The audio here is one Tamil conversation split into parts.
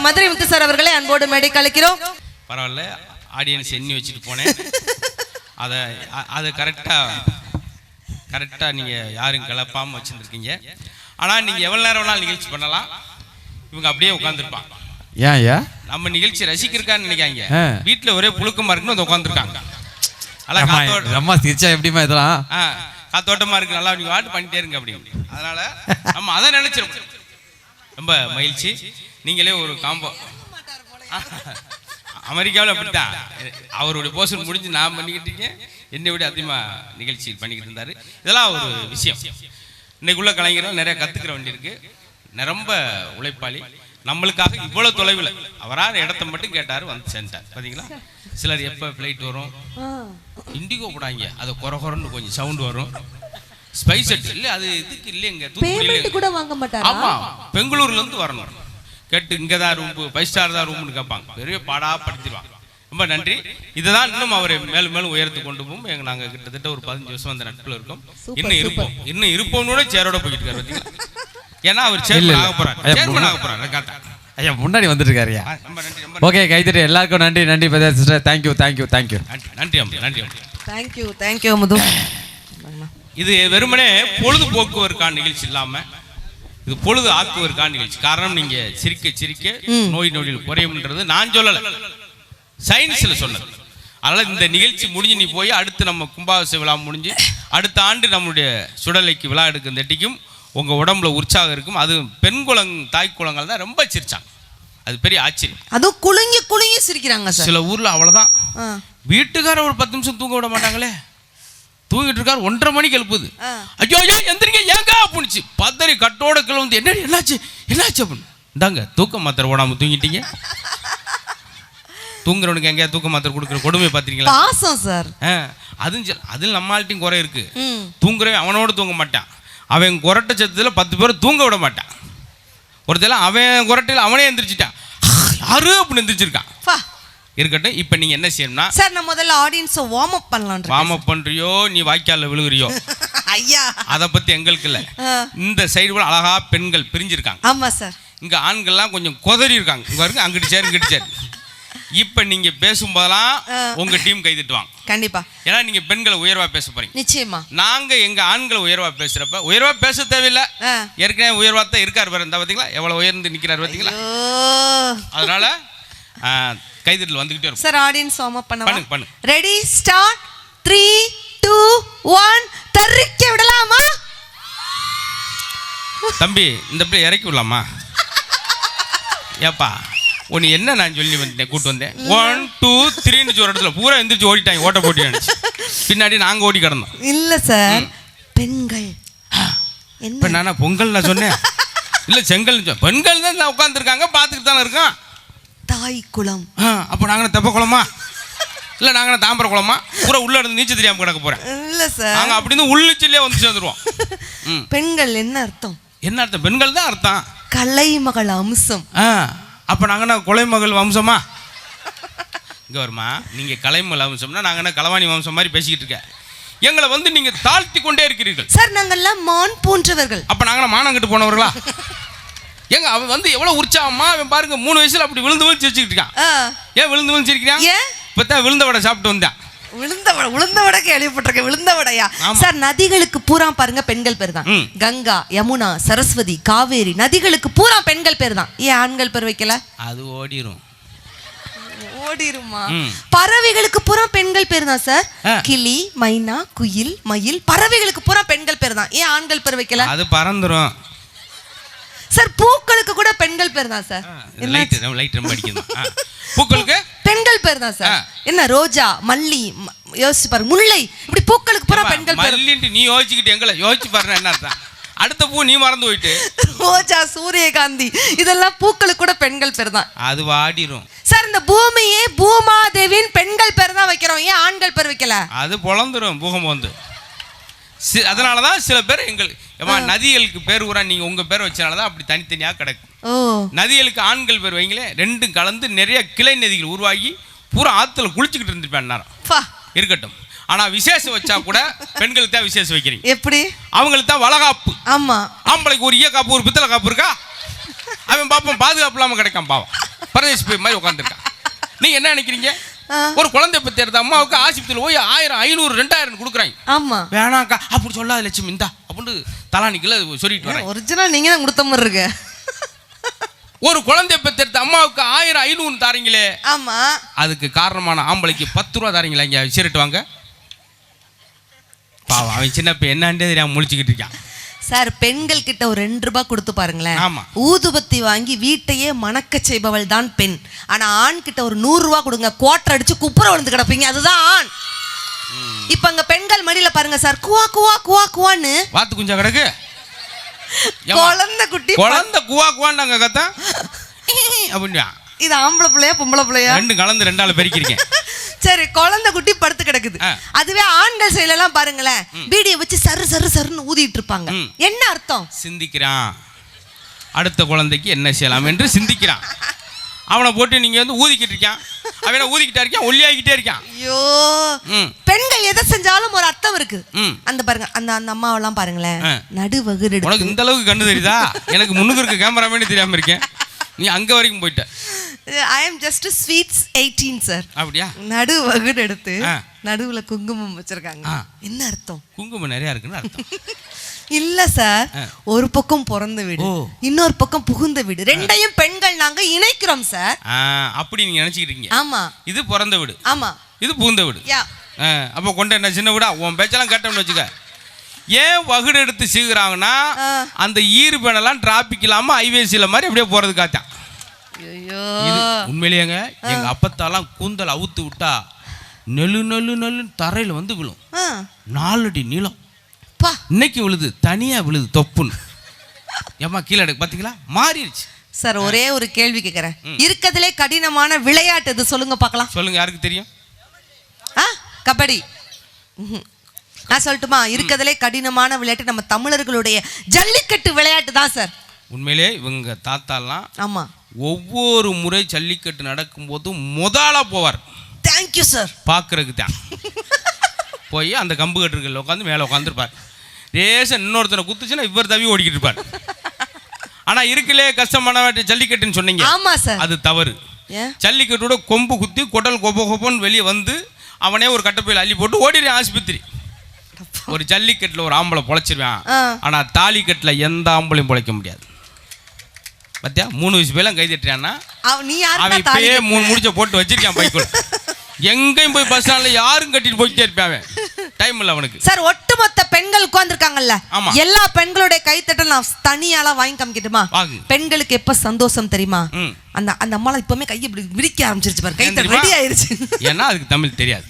மதுரை முத்து சார் அவர்களை அன்போடு மேடை கலைக்கிறோம். பரவாயில்ல, ஆடியன்ஸ் எண்ணி வச்சுட்டு போனேன். அதை கரெக்டாக நீங்கள் யாரும் கிளப்பாமல் வச்சுருக்கீங்க. ஆனால் நீங்கள் எவ்வளோ நேரம் வேணாலும் நிகழ்ச்சி பண்ணலாம், இவங்க அப்படியே உட்காந்துருப்பாங்க. ஏன் ஐயா நம்ம நிகழ்ச்சி ரசிக்கிறக்கான்னு நினைக்காங்க, வீட்டில் ஒரே புழுக்கமாக இருக்குன்னு வந்து உட்காந்துருக்காங்க. அம்மா சிரிச்சா எப்படிமா இதெல்லாம் காத்தோட்டமாக இருக்கு, நல்லா நீங்கள் வாட்டு பண்ணிட்டே இருங்க அப்படின்னு. அதனால் நம்ம அதை நினைச்சிருக்கோம். ரொம்ப மகிழ்ச்சி. நீங்களே ஒரு காம்போ அமெரிக்காவில் அப்படித்தான் அவருடைய போர்ஷன் முடிஞ்சு நான் பண்ணிக்கிட்டு இருக்கேன், என்னை விட அதிகமாக நிகழ்ச்சி பண்ணிக்கிட்டு இருந்தார். இதெல்லாம் ஒரு விஷயம். இன்னைக்குள்ள கலைஞர்கள் நிறைய கற்றுக்கிற வேண்டியிருக்கு. ரொம்ப உழைப்பாளி. நம்மளுக்காக இவ்வளோ தொலைவில் அவரான இடத்த மட்டும் கேட்டார், வந்து சென்றார். பார்த்தீங்களா, சிலர் எப்போ ஃப்ளைட் வரும் இண்டிகோ போடாங்க, அதை குறன்னு கொஞ்சம் சவுண்டு வரும். ஸ்பைசெட் இல்லை, அது இதுக்கு இல்லைங்க, தூத்துக்குடி கூட வாங்க மாட்டாங்க. ஆமாம், பெங்களூர்லேருந்து வரணும் கேட்டு இங்கே தான் ரூம், 5 ஸ்டார் தான் ரூம்னு கேட்பாங்க. பெரிய பாடாக படுத்திடுவாங்க. ரொம்ப நன்றி. இதுதான் இன்னும் அவரை மேலும் மேலும் உயர்த்து கொண்டு போகும். நாங்கள் கிட்டத்தட்ட ஒரு 15 வருஷம் அந்த நட்பில் இருக்கோம். இன்னும் இருப்போம்னு சேரோட போயிட்டு இருக்காரு. பார்த்தீங்களா, ஏன்னா அவர் சேர்மன் ஆக போறாரு. ஐயா முன்னாடி வந்துட்டு இருக்காருயா. ஓகே, கைத்தறி எல்லாருக்கும் நன்றி. நன்றி சிஸ்டர். தேங்க்யூ. நன்றி தேங்க்யூ முது. இது வெறுமனே பொழுதுபோக்குவதற்கான நிகழ்ச்சி இல்லாம இது பொழுது ஆக்குவதற்கான நிகழ்ச்சி. காரணம், நீங்க சிரிக்க சிரிக்க நோய் நொடிகள் குறையும்ன்றது நான் சொல்லல, சயின்ஸ்ல சொன்னது. அதனால இந்த நிகழ்ச்சி முடிஞ்சு நீ போய் அடுத்து நம்ம கும்பாபிஷேக விழா முடிஞ்சு அடுத்த ஆண்டு நம்முடைய சுடலைக்கு விழா எடுக்கும் தட்டிக்கும் உங்க உடம்புல உற்சாகம் இருக்கும். அது பெண் தாய் குளங்கள் தான் ரொம்ப சிரிச்சாங்க. அது பெரிய ஆச்சரியம். அதுவும் குலுங்கி குலுங்கி சிரிக்கிறாங்க. சில ஊர்ல அவ்வளவுதான், வீட்டுக்கார ஒரு 10 நிமிஷம் தூங்க விட மாட்டாங்களே. தூங்கிட்டு இருக்காரு, 1:30 மணிக்கு எழுப்புது. ஐயோ எந்திரிங்க ஏங்க அப்படிச்சு பதறி கட்டோட கிளம்பு. என்ன என்னாச்சு அப்படின்னு. இந்தாங்க தூக்க மாத்திரை ஓடாம தூங்கிட்டீங்க. தூங்குறவனுக்கு எங்கேயா தூக்க மாத்திரை கொடுக்குற கொடுமை பார்த்துருக்கீங்களா? பாசம் சார். அதில் நம்மள்ட்டையும் குறை இருக்கு. தூங்குறவன் அவனோட தூங்க மாட்டான். அவன் குரட்டை சத்தத்தில் 10 பேர் தூங்க விட மாட்டான். ஒருத்தெல்லாம் அவன் குரட்டையில் அவனே எந்திரிச்சிட்டான், யாரு அப்படின்னு எந்திரிச்சிருக்கான். இருக்கட்டும், இப்போ நீங்க என்ன செய்யணும்னா சார், நான் முதல்ல ஆடியன்ஸை வார்ம் அப் பண்ணலாம். வார்ம் அப் பண்றியோ நீ வாய்க்காலில் விழுகுறியோ ஐயா, அதை பத்தி எங்களுக்கு இல்லை. இந்த சைடு கூட அழகா பெண்கள் பிரிஞ்சிருக்காங்க. ஆமா சார். இங்க ஆண்கள்லாம் கொஞ்சம் கொதறி இருக்காங்க. இங்க பாருங்க, அங்கிட்டு சேர் இங்கிட்டு சேர். இப்ப நீங்க பேசும்போதெல்லாம் உங்க டீம் கைதிட்டுவாங்க. கண்டிப்பா. ஏன்னா நீங்க பெண்களை உயர்வா பேச போறீங்க. நிச்சயமா. நாங்க எங்க ஆண்களை உயர்வா பேசுறப்ப உயர்வா பேச தேவையில்லை. ஏற்கனவே உயர்வா தான் இருக்காரு பாரு. இந்த பாத்தீங்களா எவ்வளவு உயர்ந்து நிக்கிறாரு பாத்தீங்களா. அதனால கைதிட்டு வந்துகிட்டே இருக்கும். சார், ஆடியன்ஸ் வார்ம் அப் பண்ணு. Ready, start. 3 2 1 தரிக்க விடலாமா? தம்பி, இந்த பிள்ளை இறக்கி விடலாமா? ஏப்பா உன்னை என்ன நான் சொல்லி வந்தேன், கூட்டு வந்தேன். 1 2 3 ஒரு இடத்துல பூரா எந்திரிச்சு ஓடிட்டாங்க. ஓட்ட போட்டி நினைச்சு பின்னாடி நாங்க ஓடி கிடந்தோம். இல்ல சார், பெண்கள் இப்ப நானா பொங்கல் நான் சொன்னேன் இல்ல, செங்கல். பெண்கள் தான் உட்காந்துருக்காங்க, பார்த்துக்கிட்டு தானே இருக்கான். தாய் குளம். அப்ப நாங்க தெப்ப குளமா இல்ல நாங்க தாம்பர குளமா? பூரா உள்ள இருந்து நீச்சல் தெரியாம கிடக்க போறேன். இல்ல சார், நாங்க அப்படின்னு உள்ளிச்சிலே வந்து சேர்ந்துருவோம். பெண்கள் என்ன அர்த்தம்? என்ன அர்த்தம்? பெண்கள் தான் அர்த்தம். கலைமகள் அம்சம். அப்ப நாங்க கொலைமகள் வம்சமா? இங்க வருமா, நீங்க கலைமகள் வம்சம்னா நாங்க என்ன களவாணி வம்சம் மாதிரி பேசிக்கிட்டு இருக்க? எங்களை வந்து நீங்க தாழ்த்தி கொண்டே இருக்கிறீர்கள். சார், நாங்கெல்லாம் மான் போன்றவர்கள். அப்ப நாங்க மானங்கிட்டு போனவர்களா? ஏங்க அவன் வந்து எவ்வளவு உற்சாகமா, அவன் பாருங்க 3 வயசுல அப்படி விழுந்து விழுந்து சிரிச்சுக்கிட்டு இருக்கான். ஏன் விழுந்து விழுந்து சிரிக்கிறான்? இப்பதான் விழுந்த வடை சாப்பிட்டு வந்தான். உளுந்த வடை கேள்விப்பட்டிருக்கேன். விழுந்த வடையா? சார், நதிகளுக்கு பூரா பாருங்க பெண்கள் பேர் தான். கங்கா, யமுனா, சரஸ்வதி, காவேரி நதிகளுக்கு பூரா பெண்கள் பேர் தான். ஏன் ஆண்கள் பேர் வைக்கல? அது ஓடிருமா? பறவைகளுக்கு பூரா பெண்கள் பேர் தான் சார். கிளி, மைனா, குயில், மயில் பறவைகளுக்கு பூரா பெண்கள் பேர் தான். ஏன் ஆண்கள் பேர் வைக்கல? அது பறந்துரும் சார். பூக்களுக்கு கூட பெண்கள் பேர் தான் சார். லைட் ரொம்ப அடிக்குது. பூக்களுக்கு பெண்கள் பேர் தான் சார். என்ன, ரோஜா, மல்லி, யோசிச்சு பாருங்க, முல்லை, இப்படி பூக்களுக்கு பூரா பெண்கள் பேர். மல்லின்னு நீ யோசிச்சுக்கிட்டு எங்களை யோசிச்சு பாருங்க என்ன அர்த்தம்? அடுத்த பூ நீ மறந்து போயிட்டு. ரோஜா, சூரியகாந்தி இதெல்லாம் பூக்களுக்கு கூட பெண்கள் பேர் தான். அது வாடிரும் சார். இந்த பூமியே பூமாதேவின் பெண்கள் பேர் தான் வைக்கிறோம். ஏன் ஆண்கள் பேர் வைக்கல? அது பொழந்துரும் பூகம் வந்து. அதனாலதான் சில பேர் நதிகளுக்கு பேர் ஊரா நீங்க உங்க பேர் வச்சனாலதான் அப்படி தனித்தனியா கிடக்கும். நதிகளுக்கு ஆண்கள் பேர் வைங்களே, ரெண்டும் கலந்து நிறைய கிளை நதிகள் உருவாகி பூரா ஆத்துல குளிச்சுக்கிட்டு இருந்துருப்பேன் இருக்கட்டும். ஆனா விசேஷம் வச்சா கூட பெண்களுக்கு தான் விசேஷம் வைக்கிறீங்க. எப்படி? அவங்களுக்கு தான் வளகாப்பு. ஆமா. ஆம்பளைக்கு ஒரு ஈய காப்பு ஒரு பித்தளை காப்பு இருக்கா? அவன் பாப்போம் பாதுகாப்பு இல்லாம கிடைக்காம பாவம். பரதேசி போய் மாதிரி உட்காந்துருக்கான். நீங்க என்ன நினைக்கிறீங்க? ஒரு குழந்தை பத்தி எடுத்த அம்மாவுக்கு ஆஸ்பத்திரியில் போய் 1000 500 2000 கொடுக்குறாங்க. ஆமா வேணாக்கா அப்படி சொல்லாத லட்சுமி இந்தா அப்படின்னு தலானிக்கல சொல்லிட்டு வரேன். ஒரிஜினல் நீங்க தான் கொடுத்த மாதிரி இருக்கு. ஒரு குழந்தை பத்தி எடுத்த அம்மாவுக்கு 1000 500 தாரீங்களே. ஆமா அதுக்கு காரணமான ஆம்பளைக்கு 10 ரூபா தாரீங்களா? இங்க விசிறிட்டு வாங்க. பாவம் அவன் சின்ன பையன் என்னன்றே தெரியாம முழிச்சுக்கிட்டு இருக்கான். சார் பெண்கள் கிட்ட ஒரு 2 ரூபாய் கொடுத்து பாருங்களேன். ஆமா. ஊதுபத்தி வாங்கி வீட்டையே மணக்க செய்பவள் தான் பெண். ஆனா ஆண் கிட்ட ஒரு 100 ரூபாய் கொடுங்க, கோட்டை அடிச்சு குப்புற விழுந்து கிடப்பீங்க, அதுதான் ஆண். இப்ப அங்க பெண்கள் மடியில பாருங்க சார், குவா குவா குவா குவான்னு வாத்து குஞ்சா கிடக்கு. குழந்தை குட்டி குழந்தை குவா குவாண்டாங்க கத்தா அப்படின்னா இது ஆம்பளை பிள்ளையா பொம்பளை பிள்ளையா? 2 கலந்து 2 ஆள பெருக்கிருக்கேன். சரி குழந்தை குட்டி படுத்து கிடக்குது. அதுவே ஆண்கள் சைடுல எல்லாம் பாருங்களேன், பீடியை வச்சு சரு சரு சருன்னு ஊதிட்டு இருப்பாங்க. என்ன அர்த்தம்? சிந்திக்கிறான், அடுத்த குழந்தைக்கு என்ன செய்யலாம் என்று சிந்திக்கிறான். அவனை போட்டு நீங்க வந்து ஊதிக்கிட்டு இருக்கான், அவனை ஊதிக்கிட்டே இருக்கான், ஒல்லியாகிட்டே இருக்கான். ஐயோ பெண்கள் எதை செஞ்சாலும் ஒரு அர்த்தம் இருக்கு. அந்த பாருங்க அந்த அந்த அம்மாவெல்லாம் பாருங்களேன், நடுவகுடு. உனக்கு இந்த அளவுக்கு கண்ணு தெரியுதா? எனக்கு முன்னுக்கு இருக்க கேமராமேனே தெரியாம இருக்கேன். நீ அங்க வரைக்கும் போயிட்ட. I am just a sweet 18 sir. அப்படியா? நடு வகுடு எடுத்து நடுவுல குங்குமம் வச்சிருக்காங்க. என்ன அர்த்தம்? குங்குமம் நிறைய இருக்குன்னு அர்த்தம். இல்ல சார், ஒரு பக்கம் பிறந்த வீடு, இன்னொரு பக்கம் புகுந்த வீடு, ரெண்டையும் பெண்கள் நாங்க இணைக்கிறோம் சார். அப்படி நீங்க நினைச்சுக்கிட்டு இருக்கீங்க. ஆமா இது பிறந்த வீடு, ஆமா இது புகுந்த வீடு. அப்ப கொண்ட என்ன சின்ன வீடா? உன் பேச்செல்லாம் கேட்டோம்னு வச்சுக்க. ஏன் வகுடு எடுத்து சீகுறாங்கன்னா அந்த ஈர்பெனெல்லாம் டிராபிக் இல்லாம ஹைவேஸ்ல மாதிரி அப்படியே போறது காத்தான். உண்மையிலேங்க எங்க அப்பத்தாலாம் கூந்தல் அவுத்து விட்டா நெல்லு நெல்லு நெல்லு தரையில வந்து விழும். 4 அடி நீளம். இன்னைக்கு விழுது, தனியா விழுது தொப்புன்னு. ஏமா கீழே எடுக்க பாத்தீங்களா? மாறிடுச்சு சார். ஒரே ஒரு கேள்வி கேட்கிறேன், இருக்கிறதுலே கடினமான விளையாட்டு எது சொல்லுங்க பார்க்கலாம். சொல்லுங்க, யாருக்கு தெரியும்? கபடி. நான் சொல்லட்டுமா? இருக்கிறதுலே கடினமான விளையாட்டு நம்ம தமிழர்களுடைய ஜல்லிக்கட்டு விளையாட்டு தான் சார். உண்மையிலே இவங்க தாத்தாலாம் ஆமா ஒவ்வொரு முறை ஜல்லிக்கட்டு நடக்கும் போதும் முதலா போவார். Thank you sir. பாக்குறதுக்கு தான் போய் அந்த கம்பு கட்டுகள் உட்காந்து மேலே உட்காந்துருப்பார். ரேசன் இன்னொருத்தனை குத்துச்சுன்னா இவர் தவி ஓடிக்கிட்டு இருப்பார். ஆனா இருக்கலே கஷ்டமான ஜல்லிக்கட்டுன்னு சொன்னீங்க. ஆமா சார், அது தவறு. ஜல்லிக்கட்டோட கொம்பு குத்தி குடல் கொப்ப கொப்பன்னு வெளியே வந்து அவனே ஒரு கட்டப்பையில் அள்ளி போட்டு ஓடிடுறான் ஆஸ்பத்திரி. ஒரு ஜல்லிக்கட்டுல ஒரு ஆம்பளை பொழைச்சிருவான், ஆனா தாலிக்கட்டுல எந்த ஆம்பளையும் பொழைக்க முடியாது. பத்தியா 3 வயசு பேலாம் கை தட்டுறான்னா அவன் இப்பயே 3 முடிச்ச போட்டு வச்சிருக்கான் பைக்குள்ள. எங்கேயும் போய் பஸ் ஸ்டாண்ட்ல யாரும் கட்டிட்டு போயிட்டே இருப்பான். டைம் இல்ல அவனுக்கு. சார் ஒட்டுமொத்த பெண்கள் உட்கார்ந்துருக்காங்கல்ல, எல்லா பெண்களுடைய கைத்தட்டல் நான் தனியால வாங்கி காமிக்கட்டுமா? பெண்களுக்கு எப்ப சந்தோஷம் தெரியுமா? அந்த அந்த அம்மால இப்பவுமே கையை விரிக்க ஆரம்பிச்சிருச்சு பாரு, கைத்தட்டல் ரெடி ஆயிருச்சு. ஏன்னா அதுக்கு தமிழ் தெரியாது.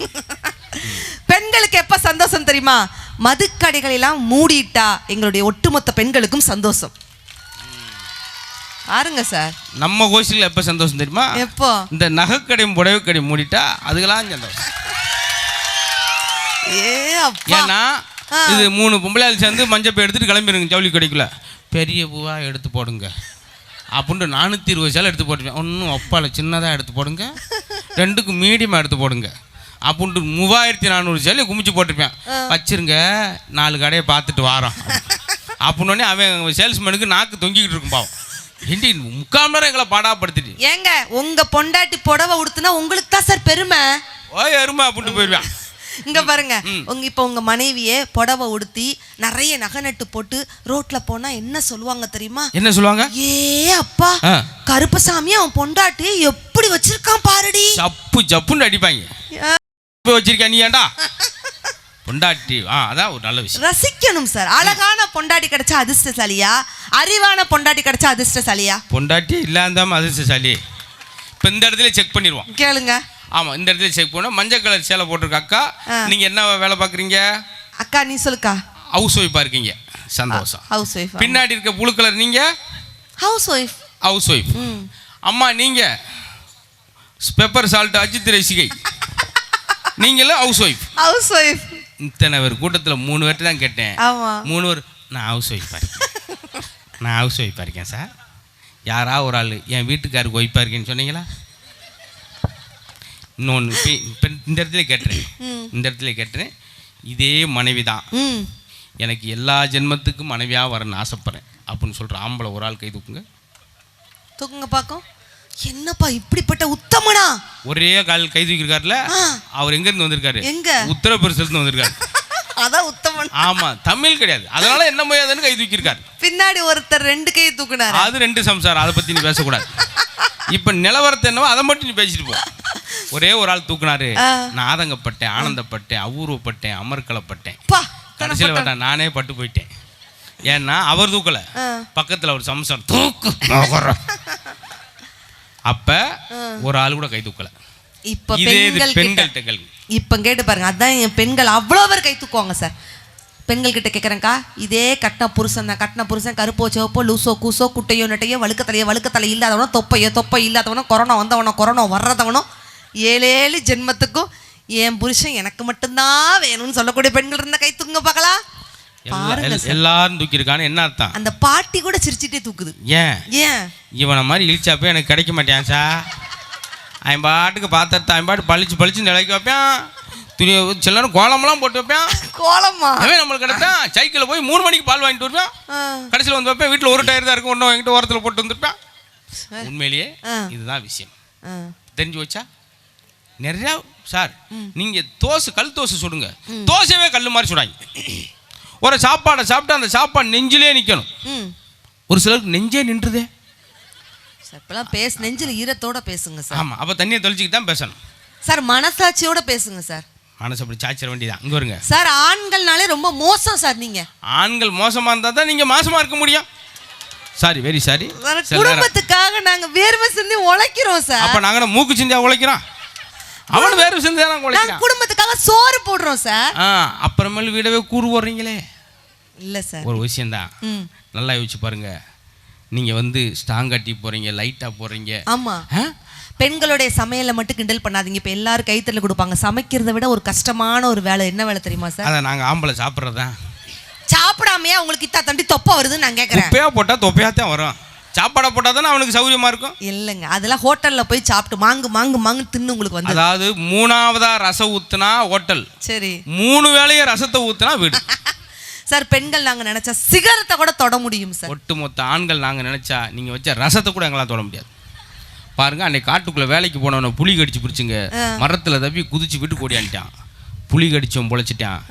பெண்களுக்கு எப்ப சந்தோஷம் தெரியுமா? மதுக்கடைகள் எல்லாம் மூடிட்டா எங்களுடைய ஒட்டுமொத்த பெண்களுக்கும் சந்தோஷம். பாருங்க சார், நம்ம கோஷில எப்ப சந்தோஷம் தெரியுமா? எப்போ? இந்த நகைக்கடையும் புடவை கடை மூடிட்டா அதுக்கெல்லாம் சந்தோஷம். ஏன்னா இது 3 பொம்பளையால் சேர்ந்து மஞ்சள் போய் எடுத்துட்டு கிளம்பிடுங்க ஜவுளி கடைக்குள்ள. பெரிய பூவா எடுத்து போடுங்க அப்படின்ட்டு 420 சேலை எடுத்து போட்டுருவேன். ஒன்றும் அப்பால சின்னதாக எடுத்து போடுங்க, 2க்கு மீடியமாக எடுத்து போடுங்க அப்படின்ட்டு 3400 சேலையை குமிச்சு போட்டிருப்பேன். வச்சிருங்க 4 கடையை பார்த்துட்டு வாரோம் அப்படின்னே அவன் சேல்ஸ்மேனுக்கு நாக்கு தொங்கிக்கிட்டு இருக்கும். பாவம், 3/4 நேரம் எங்களை பாடாப்படுத்திட்டு. ஏங்க உங்க பொண்டாட்டி புடவை உடுத்துனா உங்களுக்கு தான் சார் பெருமை. ஓய் எருமை அப்படின்ட்டு போயிடுவான். இங்க பாருங்க, இப்ப உங்க மனைவியே புடவை உடுத்தி நிறைய நகை நட்டு போட்டு ரோட்ல போனா என்ன சொல்லுவாங்க தெரியுமா? என்ன சொல்லுவாங்க? ஏ அப்பா, கருப்பசாமி அவன் பொண்டாட்டி எப்படி வச்சிருக்கான் பாருடி, சப்பு சப்புன்னு அடிப்பாங்க. வச்சிருக்கா நீ ஏண்டா பொண்டாட்டி? அதான் ஒரு நல்ல விஷயம். ரசிக்கணும் சார். அழகான பொண்டாட்டி கிடைச்சா அதிர்ஷ்டசாலியா, அறிவான பொண்டாட்டி கிடைச்சா அதிர்ஷ்டசாலியா? பொண்டாட்டி இல்லாம அதிர்ஷ்டசாலி. இப்ப இந்த இடத்துல செக் பண்ணிடுவோம், கேளுங்க. ஆமா, இந்த இடத்துல செக் பண்ண மஞ்சள் கலர் சேலை போட்டிருக்க அக்கா, நீங்க என்ன வேலை பாக்குறீங்க? அக்கா நீ சொல்லுக்கா. ஹவுஸ் ஒய்ஃபா இருக்கீங்க, சந்தோஷம். House wife. பின்னாடி இருக்க ப்ளூ கலர் நீங்க ஹவுஸ் ஒய்ஃப். House wife. அம்மா நீங்க பெப்பர் சால்ட் அஜித் ரசிகை, நீங்களும் ஹவுஸ் ஒய்ஃப். House wife. இத்தனை பேர் கூட்டத்தில் 3 பேர்ட்டு தான் கேட்டேன். 3 பேர் நான் ஹவுஸ் ஒய்ஃபாக இருக்கேன், நான் ஹவுஸ் ஒய்ஃபாக இருக்கேன் சார். யாரா ஒரு ஆள் என் வீட்டுக்காருக்கு ஒய்ஃபாக இருக்கேன்னு சொன்னீங்களா? இன்னொன்று இந்த இடத்துல கேட்டுறேன், இந்த இடத்துல கேட்டுறேன். இதே மனைவி தான் எனக்கு எல்லா ஜென்மத்துக்கும் மனைவியாக வரணும்னு ஆசைப்பட்றேன் அப்படின்னு சொல்கிற ஆம்பளை ஒரு ஆள் கை தூக்குங்க. தூக்குங்க பார்க்கும். என்னப்பா இப்படிப்பட்ட உத்தமனா? ஒரே கால் கை தூக்கிருக்காருல, அவர் எங்க இருந்து வந்திருக்காரு? எங்க? உத்தரப்பிரதேசத்துல இருந்து வந்திருக்காரு. அதான் உத்தமன். ஆமா, தமிழ் கிடையாது, அதனால என்ன முடியாதுன்னு கை தூக்கிருக்காரு. பின்னாடி ஒருத்தர் 2 கை தூக்குனாரு. அது 2 சம்சாரம், அதை பத்தி நீ பேசக்கூடாது. இப்ப நிலவரத்தை என்னவோ அதை மட்டும் நீ பேசிட்டு போ. ஒரே ஒரு ஆள் தூக்குனாரு. நான் ஆதங்கப்பட்டேன், ஆனந்தப்பட்டேன், அபூர்வப்பட்டேன், அமர்க்கலப்பட்டேன். கடைசியில் வேண்டாம், நானே பட்டு போயிட்டேன். ஏன்னா அவர் தூக்கல, பக்கத்துல ஒரு சம்சாரம் தூக்கு. அப்ப ஒரு ஆள் கூட கை தூக்கல. இப்ப பெண்கள் இப்ப கேட்டு பாருங்க, அதான் என் பெண்கள் அவ்வளவு பேர் கை தூக்குவாங்க சார். பெண்கள் கிட்ட கேட்குறேங்க்கா, இதே கட்டின புருஷன் தான், கட்டின புருஷன் கருப்போ சிவப்போ லூசோ கூசோ குட்டையோ நெட்டையோ வழுக்கத்தலை இல்லாதவனோ தொப்பை இல்லாதவனோ கொரோனா வந்தவனோ கொரோனா வர்றதவனோ 7 ஜென்மத்துக்கும் என் புருஷன் எனக்கு மட்டும்தான் வேணும்னு சொல்லக்கூடிய பெண்கள் இருந்தா கை தூக்குங்க பார்க்கலாம். எல்லாரும் தூக்கிருக்கான்னு என்ன அர்த்தம்? அந்த பாட்டி கூட சிரிச்சிட்டே தூக்குது. ஏன் இவனை மாதிரி இழிச்சாப்பே எனக்கு கிடைக்க மாட்டேன் சார். அவன் பாட்டுக்கு பாத்திரத்தை அவன் பாட்டு பளிச்சு நிலைக்கு வைப்பேன். துணி சில நேரம் கோலமெல்லாம் போட்டு வைப்பேன். கோலமா அவன் நம்மளுக்கு கிடைப்பேன். சைக்கிளில் போய் 3 மணிக்கு பால் வாங்கிட்டு வருவேன். கடைசியில் வந்து வைப்பேன். வீட்டில் ஒரு டயர் தான் இருக்கும், ஒன்றும் என்கிட்ட ஓரத்தில் போட்டு வந்துருப்பேன். உண்மையிலேயே இதுதான் விஷயம். தெரிஞ்சு வச்சா நிறையா சார். நீங்கள் கல் தோசை சுடுங்க, தோசையவே கல் மாதிரி சுடாங்க. ஒரு சாப்பாடை சாப்பிட்டு அந்த சாப்பாடு நெஞ்சிலே நிற்கணும். ஒரு சிலருக்கு நெஞ்சே நின்றுதே. இப்பெல்லாம் நெஞ்சில் ஈரத்தோட பேசுங்க சார். ஆமாம், அப்போ தண்ணியை தெளிச்சுக்கு தான் பேசணும் சார். மனசாட்சியோட பேசுங்க சார். மனசு அப்படி சாய்ச்சிட வேண்டியதான். இங்கே வருங்க சார். ஆண்கள்னாலே ரொம்ப மோசம் சார். நீங்க ஆண்கள் மோசமாக இருந்தால் தான் நீங்கள் மாசமாக இருக்க முடியும். Sorry, very sorry. குடும்பத்துக்காக நாங்கள் வேர்வை சிந்தி உழைக்கிறோம் சார். அப்போ நாங்கள் மூக்கு சிந்தியா உழைக்கிறோம், அவனு வேர்வை சிந்தி தான் உழைக்கிறோம். குடும்பத்துக்காக சோறு போடுறோம் சார். அப்புறமேல வீடவே கூறு போடுறீங்களே. இல்லை சார், ஒரு விஷயம்தான், நல்லா யோசிச்சு பாருங்க. நீங்கள் ஸ்ட்ராங் கட்டி போகிறீங்க, லைட்டாக போகிறீங்க. ஆமாம், பெண்களுடைய சமையலை மட்டும் கிண்டல் பண்ணாதீங்க. இப்போ எல்லாரும் கைத்தறி கொடுப்பாங்க. சமைக்கிறத விட ஒரு கஷ்டமான ஒரு வேலை என்ன வேலை தெரியுமா சார்? அதை நாங்கள் ஆம்பளை சாப்பிட்றதான். சாப்பிடாமையா உங்களுக்கு இத்தா தண்டி தொப்பை வருதுன்னு நான் கேட்குறேன். தொப்பையாக போட்டால் தொப்பையாக தான் வரும். சாப்பாடை போட்டால் தானே அவனுக்கு சௌகரியமாக இருக்கும். இல்லைங்க, அதெல்லாம் ஹோட்டலில் போய் சாப்பிட்டு மாங்கு தின்னு உங்களுக்கு வந்து. அதாவது 3ஆவதா ரசம் ஊற்றுனா ஹோட்டல், சரி 3 வேளையே ரசத்தை ஊற்றுனா வீடு. சார், பெண்கள் நாங்கள் நினச்சா சிகரத்தை கூட தொட முடியும் சார். ஒட்டுமொத்த ஆண்கள் நாங்கள் நினச்சா நீங்கள் வச்ச ரசத்தை கூட எங்களால் தொட முடியாது. பாருங்க, அன்னைக்கு காட்டுக்குள்ளே வேலைக்கு போனவனை புலி கடிச்சு பிடிச்சுங்க, மரத்தில் தப்பி குதிச்சு விட்டு ஓடியான்ட்டான். புலி கடிச்சவன் பொழைச்சிட்டான்.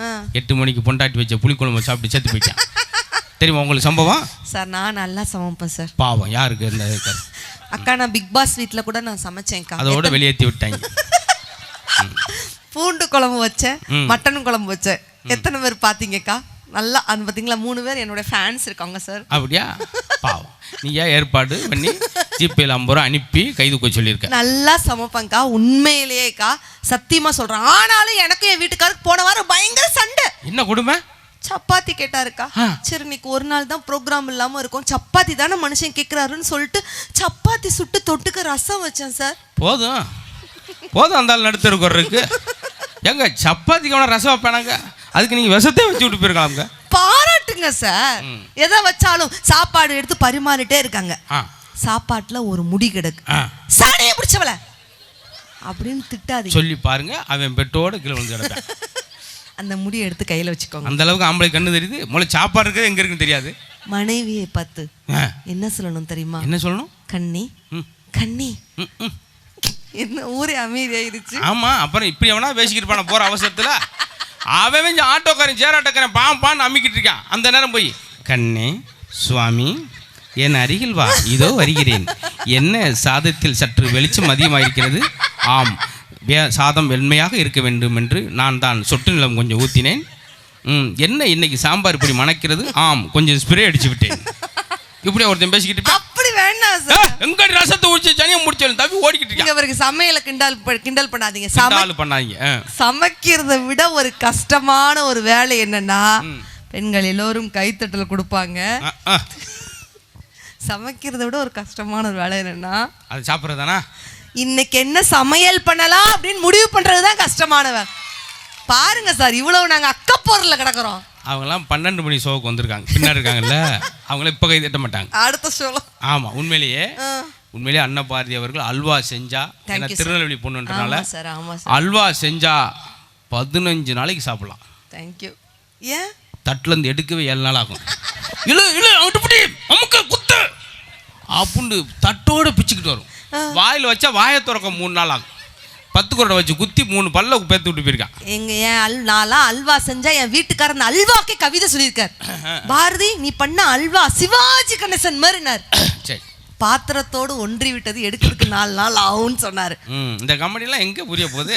8 மணிக்கு பொண்டாட்டி வச்ச புளிக்குழம்பு சாப்பிட்டு செத்து போயிட்டான். தெரியுமா உங்களுக்கு சம்பவம்? சார், நான் நல்லா சமைப்பேன் சார். பாவம் யாருக்கு இருந்தது? அக்கா, நான் பிக் பாஸ் வீட்டில் கூட நான் சமைச்சேன்க்கா. அதோட வெளியேற்றி விட்டாங்க. பூண்டு குழம்பு வச்சேன், மட்டன் குழம்பு வச்சேன். எத்தனை பேர் பார்த்தீங்கக்கா? நல்லா அது பார்த்தீங்களா? 3 பேர் என்னோட ஃபேன்ஸ் இருக்காங்க சார். அப்படியா? பாவம், நீ ஏன் ஏற்பாடு பண்ணி ஜிபேல 50 ரூபா அனுப்பி கைதுக்க சொல்லியிருக்க. நல்லா சமைப்பேன்க்கா, உண்மையிலேயேக்கா, சத்தியமா சொல்றேன். ஆனாலும் எனக்கும் என் வீட்டுக்காருக்கு போன வாரம் பயங்கர சண்டை. என்ன கொடுமை? சப்பாத்தி கேட்டாருக்கா. சரி, இன்னைக்கு ஒரு நாள் தான் ப்ரோக்ராம் இல்லாம இருக்கும், சப்பாத்தி தானே மனுஷன் கேட்கிறாருன்னு சொல்லிட்டு சப்பாத்தி சுட்டு தொட்டுக்க ரசம் வச்சேன் சார். போதும் அந்த நடுத்தருக்கு எங்க சப்பாத்திக்கு அவனை ரசம் வைப்பானாங்க, அதுக்கு நீங்க விஷத்தை வச்சு விட்டு போயிருக்கலாம்ங்க. பாராட்டுங்க சார். எதை வச்சாலும் சாப்பாடு எடுத்து பரிமாறிட்டே இருக்காங்க. சாப்பாட்டுல ஒரு முடி கிடக்கு, சாடையை பிடிச்சவள அப்படின்னு திட்டாதீங்க. சொல்லி பாருங்க, அவன் பெட்டோட கீழே வந்து கிடப்பான். அந்த முடியை எடுத்து கையில வச்சுக்கோங்க. அந்த அளவுக்கு ஆம்பளை கண்ணு தெரியுது. முதல்ல சாப்பாடு இருக்கிறது எங்க இருக்குன்னு தெரியாது. மனைவியை பார்த்து என்ன சொல்லணும் தெரியுமா? என்ன சொல்லணும்? கண்ணி கண்ணி. என்ன ஊரே அமைதியாயிருச்சு. ஆமா, அப்புறம் இப்படி எவனா பேசிக்கிட்டு போற அவசரத்துல அவன் ஆட்டோக்காரன் சேராட்டோக்காரன் பான்னு அம்மிக்கிட்டு இருக்கான். அந்த நேரம் போய் கண்ணே சுவாமி என் அருகில் வா, இதோ வருகிறேன். என்ன சாதத்தில் சற்று வெளிச்சம் அதிகமாயிருக்கிறது. ஆம், சாதம் வெண்மையாக இருக்க வேண்டும் என்று நான் தான் சொட்டு நிலம் கொஞ்சம் ஊற்றினேன். என்ன இன்னைக்கு சாம்பார் இப்படி மணக்கிறது. ஆம், கொஞ்சம் ஸ்ப்ரே அடிச்சு விட்டேன். இப்படி ஒருத்தன் பேசிக்கிட்டு அப்படி வேண்டாம் சார். எங்க ரசத்தை ஊற்றி சனியை முடிச்சாலும் தப்பி ஓடிக்கிட்டு இருக்கீங்க. அவருக்கு சமையல கிண்டல் பண்ணாதீங்க. பண்ணாதீங்க. சமைக்கிறத விட ஒரு கஷ்டமான ஒரு வேலை என்னன்னா, பெண்கள் எல்லோரும் கைத்தட்டல் கொடுப்பாங்க. சமைக்கிறத விட ஒரு கஷ்டமான ஒரு வேலை என்னன்னா, அது சாப்பிட்றதானா? இன்னைக்கு என்ன சமையல் பண்ணலாம் அப்படின்னு முடிவு பண்றதுதான் கஷ்டமான வேலை. பாருங்க சார், இவ்வளவு நாங்க அக்கப்போர்ல கிடக்குறோம். அவங்கெல்லாம் 12 மணி ஷோவுக்கு வந்திருக்காங்க, பின்னாடி இருக்காங்கல்ல, அவங்கள இப்போ கை தட்ட மாட்டாங்க. அடுத்த ஷோல. ஆமாம், உண்மையிலேயே அன்னபாரதி அவர்கள் அல்வா செஞ்சா, திருநெல்வேலி பொண்ணுன்றனால அல்வா செஞ்சா 15 நாளைக்கு சாப்பிடலாம். தேங்க்யூ. ஏன் தட்டுல இருந்து எடுக்கவே 7 நாள் ஆகும். இல்லை இல்லை அங்கிட்டு அமுக்க குத்து அப்படின்னு தட்டோட பிச்சுக்கிட்டு வரும். வாயில் வச்சா வாயை திறக்க 3 நாள் ஆகும். 10 குரடை வச்சு குத்தி 3 பல்ல பேத்து விட்டு போயிருக்கான். எங்க நான்லாம் அல்வா செஞ்சா என் வீட்டுக்காரன் அல்வாக்கே கவிதை சொல்லியிருக்கார். பாரதி நீ பண்ண அல்வா சிவாஜி கணேசன் மாதிரினார். சரி, பாத்திரத்தோடு ஒன்றி விட்டது எடுக்கிறதுக்கு 4 நாள் ஆகும்னு சொன்னாரு. இந்த கம்பெனிலாம் எங்க புரிய போகுது?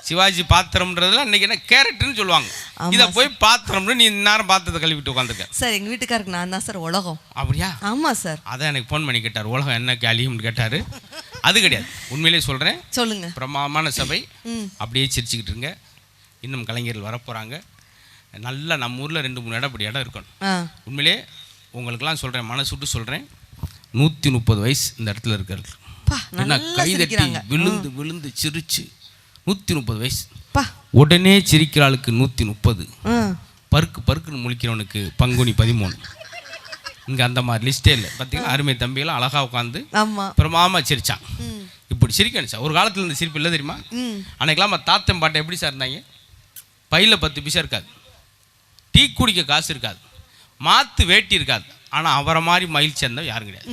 சிவாஜி பாத்திரம்ன்றதுல இன்னைக்கு என்ன கேரட்னு சொல்லுவாங்க. இதை போய் பாத்திரம்னு நீ நேரம் பாத்திரத்தை கழுவிட்டு உட்காந்துருக்க. சார் எங்க வீட்டுக்காருக்கு நான் தான் சார் உலகம். அப்படியா? ஆமா சார். அதான் எனக்கு ஃபோன் பண்ணி கேட்டார், உலகம் என்ன கேலியும்னு கேட்டாரு. அது கிடையாது, உண்மையிலேயே சொல்றேன். சொல்லுங்க. பிரமாமான சபை, அப்படியே சிரிச்சுக்கிட்டு இருங்க. இன்னும் கலைஞர்கள் வரப்போறாங்க. நல்லா நம்ம ஊர்ல 2-3 இடம் இப்படி இடம் இருக்கணும். உண்மையிலே உங்களுக்கெல்லாம் சொல்றேன், மனசு விட்டு சொல்றேன். 130 வயசு இந்த இடத்துல இருக்கிறது. என்ன கைதட்டி விழுந்து விழுந்து சிரிச்சு 130 வயசு. உடனே சிரிக்கிற ஆளுக்கு 130, பருக்கு பருக்குன்னு முழிக்கிறவனுக்கு பங்குனி 13. இங்கே அந்த மாதிரி லிஸ்டே இல்லை. பார்த்தீங்கன்னா அருமை தம்பியெல்லாம் அழகாக உட்காந்து பிரமாமா சிரிச்சான். இப்படி சிரிக்கணும் சார். ஒரு காலத்தில் இந்த சிரிப்பு இல்லை தெரியுமா? அன்னைக்கெல்லாம் தாத்தன் பாட்டை எப்படி சார் இருந்தாங்க? பையில் 10 பைசா இருக்காது, டீ குடிக்க காசு இருக்காது, மாத்து வேட்டி இருக்காது. ஆனால் அவரை மாதிரி மயில் சேர்ந்தவ யாரும் கிடையாது.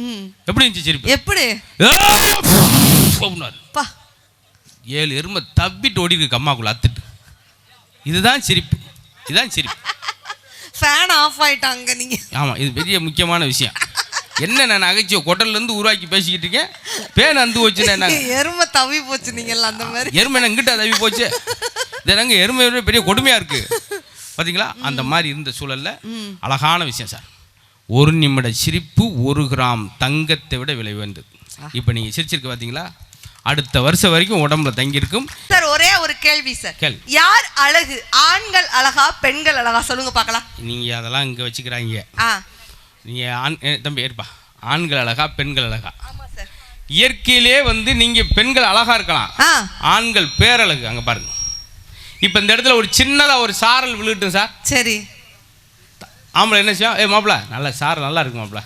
எப்படி இருந்துச்சு சிரிப்பு? எப்படி 7 எருமை தப்பிட்டு ஓடி இருக்கு அம்மாக்குள்ள அத்துட்டு. இதுதான் சிரிப்பு, இதுதான் சிரிப்பு. ஃபேன் ஆஃப் ஆயிட்டாங்க நீங்க. ஆமாம், இது பெரிய முக்கியமான விஷயம். என்ன நான் நகைச்சுவை கொட்டல்லேருந்து உருவாக்கி பேசிக்கிட்டு இருக்கேன். பேன் அந்து போச்சுன்னா என்ன? எருமை தவி போச்சு. நீங்கள் அந்த மாதிரி எருமை என்ன இங்கிட்ட தவி போச்சு? இதனாங்க எருமை பெரிய கொடுமையாக இருக்குது பார்த்தீங்களா? அந்த மாதிரி இருந்த சூழலில் அழகான விஷயம் சார். 1 நிமிட சிரிப்பு 1 கிராம் தங்கத்தை விட விலை உயர்ந்தது. இப்போ நீங்கள் சிரிச்சிருக்க பார்த்தீங்களா? அடுத்த வருஷம் வரைக்கும் உடம்புல தங்கியிருக்கும். சார் ஒரே ஒரு கேள்வி சார். யார் அழகு? ஆண்கள் அழகா பெண்கள் அழகா? சொல்லுங்க பார்க்கலாம். நீங்கள் அதெல்லாம் இங்கே வச்சுக்கிறாங்க. நீங்கள் தம்பி ஏற்பா, ஆண்கள் அழகா பெண்கள் அழகா? இயற்கையிலே நீங்கள் பெண்கள் அழகா இருக்கலாம், ஆண்கள் பேரழகு. அங்கே பாருங்க, இப்போ இந்த இடத்துல ஒரு சின்னதாக ஒரு சாரல் விழுகட்டும் சார். சரி, ஆம்பளை என்ன செய்யும்? மாப்பிள்ள நல்ல சாரல் நல்லா இருக்கு மாப்பிள்ள,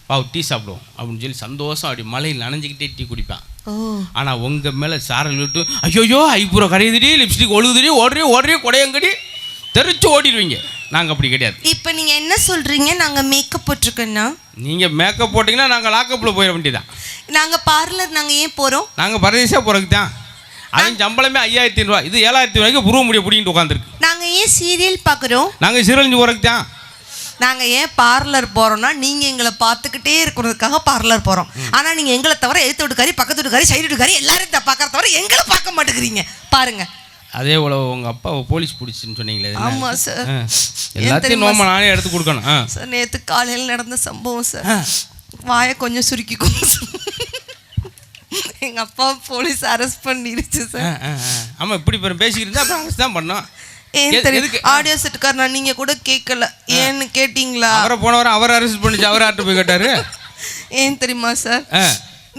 வா டீ சாப்பிடுவோம் அப்படின்னு சொல்லி சந்தோஷம் அப்படி மலையில் நனைஞ்சிக்கிட்டே டீ குடிப்பான். ஆனால் உங்கள் மேலே சாரல் விட்டு ஐயோயோ ஐப்புறம் கரையுதுடி, லிப்ஸ்டிக் ஒழுகுதுடி, ஓடுறே கொடையங்கடி தெரிச்சு ஓடிடுவீங்க. நாங்கள் அப்படி கிடையாது. இப்போ நீங்கள் என்ன சொல்கிறீங்க? நாங்கள் மேக்கப் போட்டிருக்கோன்னா? நீங்கள் மேக்கப் போட்டிங்கன்னா நாங்கள் லாக்கப்பில் போயிட வேண்டியதான். நாங்கள் பார்லர் நாங்கள் ஏன் போகிறோம்? நாங்கள் பரதேசியாக போகிறதுக்கு தான். அதன் சம்பளமே 5500 ரூபா, இது 7000 ரூபாய்க்கு புருவ முடிய பிடிக்கிட்டு உட்காந்துருக்கு. நாங்கள் ஏன் சீரியல் பார்க்குறோம்? நாங்கள் சீரியல் போகிறதுக்கு தான். நாங்கள் ஏன் பார்லர் போகிறோம்னா நீங்கள் எங்களை பார்த்துக்கிட்டே இருக்கிறதுக்காக பார்லர் போகிறோம். ஆனால் நீங்கள் எங்களை தவிர எழுத்து வீட்டுக்காரி, பக்கத்து வீட்டுக்காரி, சைடு வீட்டுக்காரி எல்லாரையும் பார்க்கற தவிர எங்களை பார்க்க மாட்டேங்கிறீங்க பாருங்க. அதே போல உங்கள் அப்பா போலீஸ் பிடிச்சின்னு சொன்னீங்களே? ஆமாம் சார். எல்லாத்தையும் நோம்ப நானே எடுத்து கொடுக்கணும் சார். நேற்று காலையில் நடந்த சம்பவம் சார். வாயை கொஞ்சம் சுருக்கிக்கும். எங்கள் அப்பா போலீஸ் அரெஸ்ட் பண்ணிருச்சு சார். ஆமாம், இப்படி பேசிக்கிட்டு இருந்தால் அப்புறம் அரெஸ்ட் தான் பண்ணோம். ஏன் தெரியும்? ஆடியோ செட்டுக்கார் நான் நீங்கள் கூட கேட்கல. ஏன்னு கேட்டிங்களா? அவரை போனவரை அவர் அரெஸ்ட் பண்ணிச்சு, அவர் ஆட்டு போய் கேட்டாரு. ஏன் தெரியுமா சார்?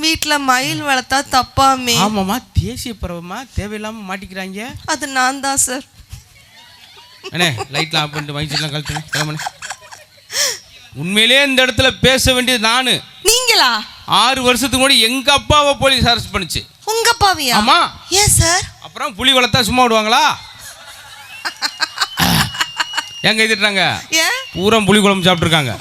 வீட்டில் மயில் வளர்த்தா தப்பாமே. ஆமாம்மா, தேசிய பறவைமா தேவையில்லாமல் மாட்டிக்கிறாங்க. அது நான் தான் சார். அண்ணே லைட்லாம் ஆஃப் பண்ணிட்டு மைச்செல்லாம் கழட்டுங்க. உண்மையிலே இந்த இடத்துல பேச வேண்டியது நானு. நீங்களா? 6 வருஷத்துக்கு முன்னாடி எங்க அப்பாவை போலீஸ் அரெஸ்ட் பண்ணிச்சு. உங்க அப்பாவியா? ஆமா. ஏன் சார்? அப்புறம் புலி வளர்த்தா சும்மா விடுவாங்களா? எங்க எழுதிட்டாங்க? பூரா புலி குழம்பு சாப்பிட்டுருக்காங்க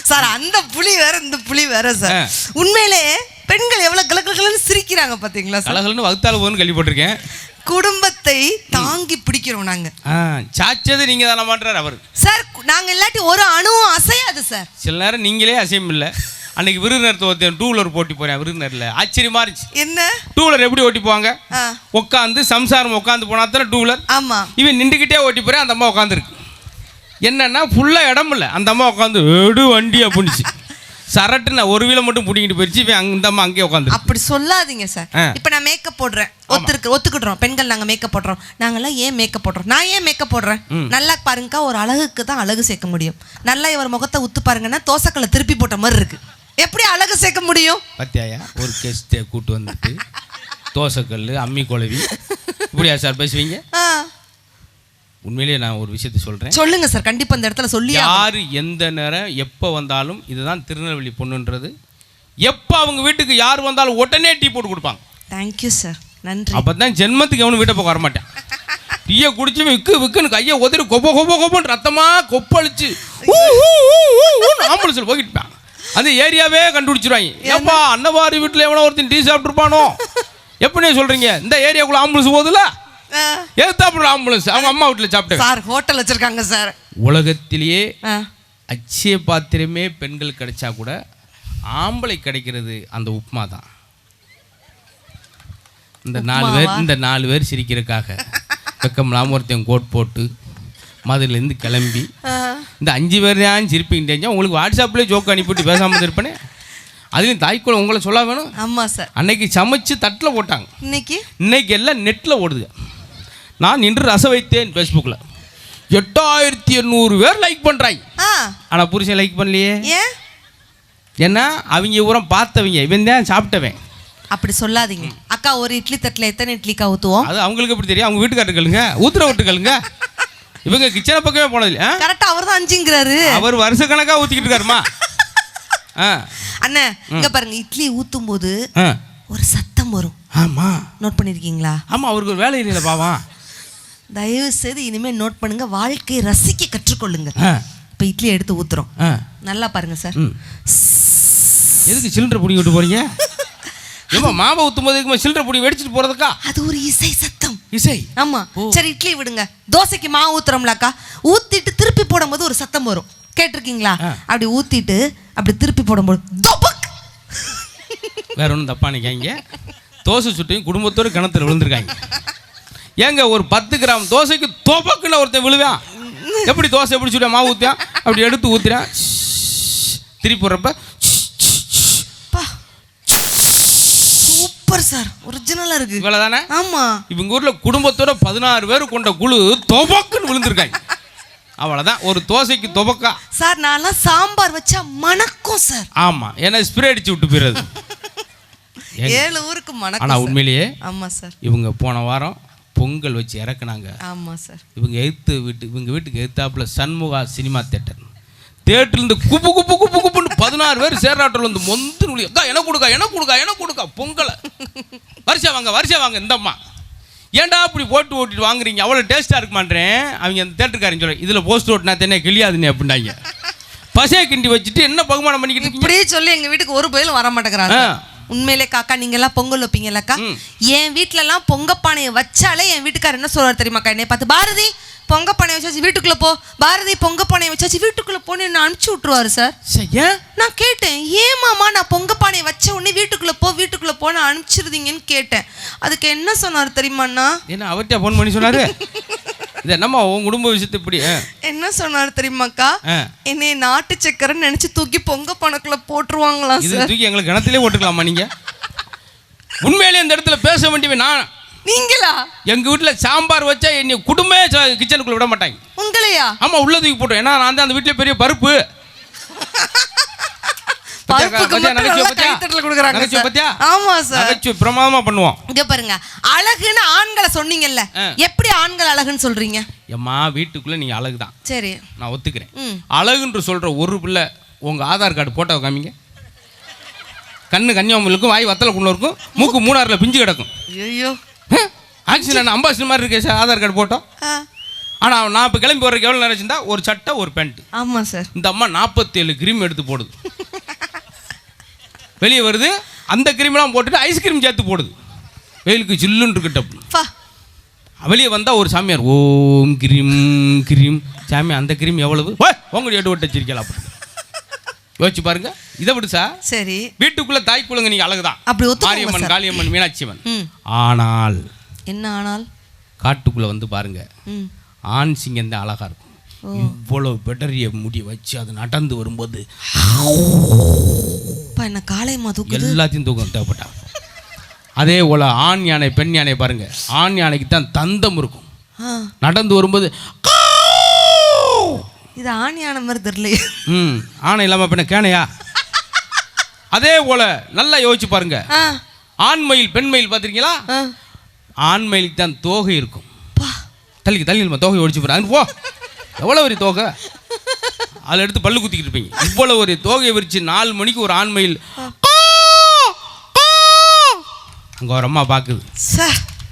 சார். அந்த புலி வேற இந்த புலி வேற சார். உண்மையிலே பெண்கள் எவ்வளவு கலகலன்னு சிரிக்கிறாங்க பாத்தீங்களா? கலகலன்னு வகுத்தால போன்னு கேள்விப்பட்டிருக்கேன். குடும்பத்தை தாங்கி பிடிக்கிறோம் நாங்க. சாச்சது நீங்க தானே மாட்டாரு அவர் சார். நாங்க இல்லாட்டி ஒரு அணுவும் அசையாது சார். சில நேரம் நீங்களே அசையும் இல்லை. அன்னைக்கு விருதுநர் 2 வீலர் போட்டி போறேன். விருதுநர்ல ஆச்சரியமா இருந்துச்சு. என்ன 2 வீலர் எப்படி ஓட்டி போவாங்க? உட்காந்து சம்சாரம் உட்காந்து போனா தானே 2 வீலர். ஆமா, இவன் நின்றுக்கிட்டே ஓட்டி போறேன். அந்த அம்மா உட்காந்துருக்கு. என்னன்னா ஃபுல்லா இடம் இல்லை. அந்த அம்மா உட்காந்து எடு வண்டி அப்படின்னுச்சு. சரட்டுன்னு 1 வீலை மட்டும் பிடிங்கிட்டு போயிடுச்சு. அந்த அம்மா அங்கேயே உட்காந்து. அப்படி சொல்லாதீங்க சார். இப்போ நான் மேக்கப் போடுறேன், ஒத்துக்கிடுறோம். பெண்கள் நாங்கள் மேக்கப் போடுறோம். நாங்கெல்லாம் ஏன் மேக்கப் போடுறோம்? நான் ஏன் மேக்கப் போடுறேன்? நல்லா பாருங்கக்கா, ஒரு அழகுக்கு தான் அழகு சேர்க்க முடியும். நல்லா இவர் முகத்தை உத்து பாருங்கன்னா தோசைக்கல்லை திருப்பி போட்ட மாதிரி இருக்கு. எப்படி அழகு சேர்க்க முடியும்? பத்தியாயா ஒரு கெஸ்ட்டை கூட்டு வந்துட்டு தோசைக்கல் அம்மி குழவி இப்படியா சார் பேசுவீங்க? உண்மையிலேயே நான் ஒரு விஷயத்தை சொல்கிறேன். சொல்லுங்க சார். கண்டிப்பாக இந்த இடத்துல சொல்லி யார் எந்த நேரம் எப்போ வந்தாலும் இதுதான் திருநெல்வேலி பொண்ணுன்றது. எப்போ அவங்க வீட்டுக்கு யார் வந்தாலும் உடனே டீ போட்டு கொடுப்பாங்க. தேங்க்யூ சார், நன்றி. அப்போ தான் ஜென்மத்துக்கு அவனு வீட்டை போக வரமாட்டேன். டீயை குடிச்சு விக்குன்னு கையை உதறி கொப்போன்னு ரத்தமாக கொப்பளிச்சு ஆம்புலன்ஸில் போய்கிட்டுப்பான். அந்த ஏரியாவே கண்டுபிடிச்சிருவாங்க. ஏப்பா அன்னவாரி வீட்டில் எவனோ ஒருத்தன் டீ சாப்பிட்டுருப்பானோ எப்படின்னு சொல்றீங்க? இந்த ஏரியாக்குள்ள ஆம்புலன்ஸ் போகுதுல, ஏத்தாப்புல ஆம்புலன்ஸ் அவங்க அம்மா வீட்டில் சாப்பிட்டேன் சார். ஹோட்டல் வச்சிருக்காங்க சார். உலகத்திலேயே அச்சய பாத்திரமே பெண்கள் கிடைச்சா கூட ஆம்பளை கிடைக்கிறது அந்த உப்புமா தான். இந்த 4 பேர் சிரிக்கிறதுக்காக வெக்கம்லாம் ஒருத்தன் கோட் போட்டு மதுலேருந்து கிளம்பி இந்த 5 பேர் தான் சிரிப்பீங்க தெரிஞ்சா உங்களுக்கு வாட்ஸ்அப்லேயே ஜோக்கு அனுப்பிவிட்டு பேசாமல் இருப்பேனே. அதுலேயும் தாய்க்குள்ள உங்களை சொல்ல வேணும். ஆமாம் சார். அன்னைக்கு சமைச்சு தட்டில் போட்டாங்க, இன்னைக்கு எல்லாம் நெட்டில் ஓடுது. நான் நின்று ரசம் வைத்தேன் ஃபேஸ்புக்கில் 8800 பேர் லைக் பண்ணுறாங்க. ஆனால் புருஷன் லைக் பண்ணலையே. ஏன்னா அவங்க ஊரம் பார்த்தவங்க, இவன் தான் சாப்பிட்டவன். அப்படி சொல்லாதீங்க அக்கா. ஒரு இட்லி தட்டில் எத்தனை இட்லிக்கா ஊற்றுவோம்? அது அவங்களுக்கு எப்படி தெரியும்? அவங்க வீட்டுக்காரர்களுங்க ஊத்துற வீட்டுகளுங்க. இவங்க கிச்சனை பக்கமே போனது கரெக்டாக. அவர் தான் 5ங்கிறாரு. அவர் வருஷ கணக்காக ஊற்றிக்கிட்டு இருக்காருமா. அண்ணே இங்க பாருங்க, இட்லி ஊற்றும் போது ஒரு சத்தம் வரும். ஆமாம், நோட் பண்ணியிருக்கீங்களா? ஆமாம், அவருக்கு ஒரு வேலை இல்லை பாவா. தயவு செய்து இனிமேல் நோட் பண்ணுங்க, வாழ்க்கையை ரசிக்க கற்றுக்கொள்ளுங்க. இப்போ இட்லி எடுத்து ஊத்துறோம், நல்லா பாருங்க சார். எதுக்கு சிலிண்டர் பிடி விட்டு போறீங்க? ஏமா மாவை ஊற்றும் போது சிலிண்டர் பிடி வெடிச்சிட்டு போறதுக்கா? அது ஒரு இசை சத்தம். இசை? ஆமா. சரி இட்லி விடுங்க. தோசைக்கு மாவு ஊத்துறோம்லக்கா, ஊத்திட்டு திருப்பி போடும்போது ஒரு சத்தம் வரும், கேட்டிருக்கீங்களா? அப்படி ஊத்திட்டு அப்படி திருப்பி போடும்போது வேற ஒன்றும் தப்பா நினைக்காங்க. தோசை சுட்டையும் குடும்பத்தோடு கிணத்துல விழுந்திருக்காங்க. ஏங்க ஒரு 10 கிராம் தோசைக்கு தொபக்குன்னு ஒருத்தன் விழுவான். எப்படி தோசை எப்படி சுட்ட மாவு ஊற்றியான் அப்படி எடுத்து ஊத்துறான், திருப்பி போடுறப்ப சூப்பர் சார், ஒரிஜினலா இருக்கு. இவ்வளவுதானே? ஆமா. இவங்க ஊர்ல குடும்பத்தோட 16 பேர் கொண்ட குழு தொபக்குன்னு விழுந்திருக்காங்க. அவ்வளவுதான், ஒரு தோசைக்கு தொபக்கா. சார் நான்லாம் சாம்பார் வச்சா மணக்கும் சார். ஆமா, ஏன்னா ஸ்ப்ரே அடிச்சு விட்டு போயிடுறது. 7 ஊருக்கு மணக்கும். ஆனா உண்மையிலேயே ஆமா சார், இவங்க போன வாரம் பொங்கல் வச்சு இறக்குனாங்க. ஆமா சார். இவங்க வீட்டுக்கு எதிர்த்தாப்புல சண்முகா சினிமா தேட்டர். தேட்டர்லேருந்து குப்பு குப்பு குப்பு குப்புன்னு 16 பேர் சேர்றாட்டில் வந்து மொந்து நுழி, அக்கா எனக்கு கொடுக்கா பொங்கலை வரிசை வாங்க இந்தம்மா ஏன்டா இப்படி போட்டு ஓட்டிட்டு வாங்குறீங்க, அவ்வளோ டேஸ்ட்டாக இருக்க மாட்டேன். அவங்க அந்த தேட்டருக்காரங்க சொல்ல இதில் போஸ்ட் ஓட்டினா தென்ன கிளியாதுன்னு அப்படின்னாங்க. பசையை கிண்டி வச்சுட்டு என்ன பகுமானம் பண்ணிக்கிட்டு இப்படியே சொல்லி எங்கள் வீட்டுக்கு ஒரு பயிலும் வர மாட்டேங்கிறாங்க. உண்மையிலே காக்கா நீங்க எல்லாம் பொங்கல் வைப்பீங்கல்லக்கா? என் வீட்டுல எல்லாம் பொங்கப்பானையை வச்சாலே என் வீட்டுக்காரர் என்ன சொல்றாரு தெரியுமாக்கா? என்னை பார்த்து, பாரதி பொங்கப்பானையை வச்சாச்சு வீட்டுக்குள்ள போ, பாரதி பொங்கப்பானையை வச்சாச்சு வீட்டுக்குள்ள போன்னு என்ன அனுப்பிச்சு விட்டுருவாரு சார். நான் கேட்டேன், ஏன் மாமா நான் பொங்கப்பானையை வச்ச உடனே வீட்டுக்குள்ள போன்னு அனுப்பிச்சிருந்தீங்கன்னு கேட்டேன். அதுக்கு என்ன சொன்னார் தெரியுமாண்ணா? என்ன அவர்கிட்ட ஃபோன் பண்ணி சொன்னாரு? இது என்னம்மா உன் குடும்ப விஷயத்தை இப்படி என்ன சொன்னார் தெரியுமாக்கா? என்னை நாட்டு சக்கரைன்னு நினைச்சு தூக்கி பொங்க பானைக்குள்ள போட்டுருவாங்களா சார்? தூக்கி எங்களுக்கு கிணத்திலே போட்டுக்கலாமா நீங்க? உண்மையிலே இந்த இடத்துல பேச வேண்டியவன் நான். நீங்களா? எங்க வீட்டுல சாம்பார் வச்சா என்னை குடும்பமே கிச்சனுக்குள்ள விட மாட்டாங்க. உங்களையா? ஆமா, உள்ள தூக்கி போட்டோம். ஏன்னா நான் தான் அந்த வீட்டுல பெரிய பருப்பு. பிரமாதமா பண்ணுவோம். இங்க பாருங்க, அழகுன்னு ஆண்களை சொன்னீங்கல்ல, எப்படி ஆண்கள் அழகுன்னு சொல்றீங்க? எம்மா வீட்டுக்குள்ள நீங்க அழகுதான், சரி நான் ஒத்துக்கிறேன். அழகுன்று சொல்ற ஒரு பிள்ளை உங்க ஆதார் கார்டு போட்டோ காமிங்க. கண்ணு கன்னியாகுமரி இருக்கும், வாய் வத்தல குள்ள இருக்கும், மூக்கு மூணாறுல பிஞ்சு கிடக்கும். ஐயோ, ஆக்சிடென்ட் அம்பாசிடர் மாதிரி இருக்கு சார் ஆதார் கார்டு போட்டோ. ஆனா நான் இப்போ கிளம்பி போறதுக்கு எவ்வளவு நேரம் இருந்தா ஒரு சட்டை ஒரு பேண்ட். ஆமா சார். இந்த அம்மா 47 கிரீம் எடுத்து போடுது, வெளியே வருது. அந்த கிரீம்லாம் போட்டுட்டு ஐஸ்கிரீம் சேர்த்து போடுது, வெயிலுக்கு சில்லுன்னு இருக்கட்டும். வெளியே வந்தா ஒரு சாமியார் ஓம் கிரீம் கிரீம் சாமி, அந்த கிரீம் எவ்வளவு உங்களுடைய எட்டு ஓட்டு வச்சிருக்கலாம். யோசிச்சு பாருங்க. இதை விடு சார். சரி, வீட்டுக்குள்ள தாய்க்குள்ளங்க நீங்க அழகுதான், மாரியம்மன் காளியம்மன் மீனாட்சியம்மன். ஆனால் என்ன ஆனால்? காட்டுக்குள்ள வந்து பாருங்க, ஆண் சிங்கம் தான் அழகா இருக்கும். இவ்வளவு பெடரிய முடி வச்சு அது நடந்து வரும்போது என்ன காளையமா தூக்குது, எல்லாத்தையும் தூக்கம் தேவைப்பட்டா. அதே போல ஆண் யானை பெண் யானை பாருங்க, ஆண் யானைக்கு தான் தந்தம் இருக்கும், நடந்து வரும்போது இது ஆண் யானை மாதிரி தெரியலையே. ஆணை இல்லாம பெண்ண கேனையா? அதே போல நல்லா யோசிச்சு பாருங்க, ஆண்மயில் பெண்மயில் பார்த்துருக்கீங்களா? ஆண்மயிலுக்கு தான் தோகை இருக்கும். தள்ளி தோகை ஒடிச்சு போறாங்க. போ, எவ்வளோ ஒரு தோகை, அதில் எடுத்து பல்லு குத்திக்கிட்டு இருப்பீங்க. இவ்வளோ ஒரு தோகையை விரிச்சு 4 மணிக்கு ஒரு ஆண்மயில் அங்கே ஒரு அம்மா பார்க்குது.